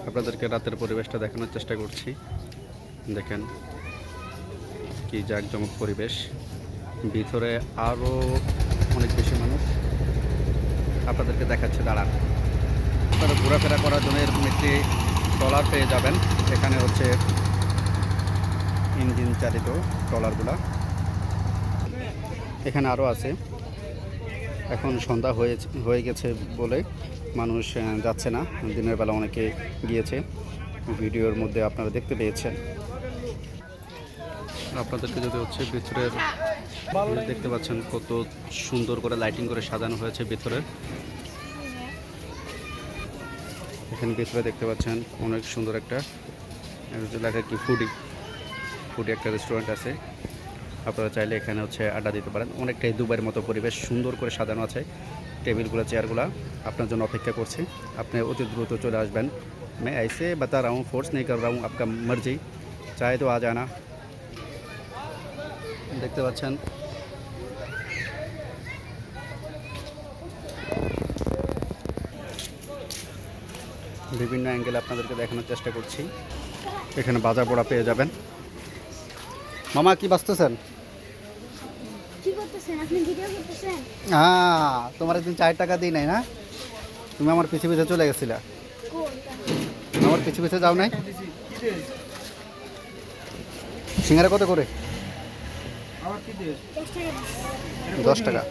আপনাদেরকে রাতের পরিবেশটা দেখানোর চেষ্টা করছি। দেখেন কি জাঁকজমক পরিবেশ, ভিতরে আরও অনেক বেশি মানুষ। আপনাদেরকে দেখাচ্ছে, দাঁড়ান। আপনারা ঘোরাফেরা করার জন্য এরকম একটি ট্রলার পেয়ে যাবেন। এখানে হচ্ছে ইঞ্জিন চালিত ট্রলারগুলা, এখানে আরও আছে। এখন সন্ধ্যা হয়ে গেছে বলে মানুষ যাচ্ছে না, দিনের বেলা অনেকে গিয়েছে, ভিডিওর মধ্যে আপনারা দেখতে পেয়েছেন। আপনাদেরকে যদি হচ্ছে ভিতরের দেখতে পাচ্ছেন কত সুন্দর করে লাইটিং করে সাজানো হয়েছে ভিতরে। এখানে ভিতরে দেখতে পাচ্ছেন অনেক সুন্দর একটা লেখা কি ফুডি একটা রেস্টুরেন্ট আছে। আপনারা চাইলে এখানে হচ্ছে আড্ডা দিতে পারেন। অনেকটাই দুবাইয়ের মতো পরিবেশ, সুন্দর করে সাজানো আছে। টেবিলগুলো চেয়ারগুলো আপনার জন্য অপেক্ষা করছে। আপনি অতি দ্রুত চলে আসবেন। मैं ऐसे बता रहा हूँ, फोर्स नहीं कर रहा हूँ, आपका मर्जी, चाहे तो आ जाना। দেখতে পাচ্ছেন বিভিন্ন অ্যাঙ্গেলে আপনাদেরকে দেখানোর চেষ্টা করছি। এখানে বাজার পোড়া পেয়ে যাবেন। মামা কি বাঁচতেছেন? হ্যাঁ, তোমার একদিন 4 টাকা দিই নাই না? তুমি আমার পিছে পিছে চলে গেছিলা। আমার পিছে পিছে যাও নাই? সিঙ্গারা কত করে? 10 টাকা।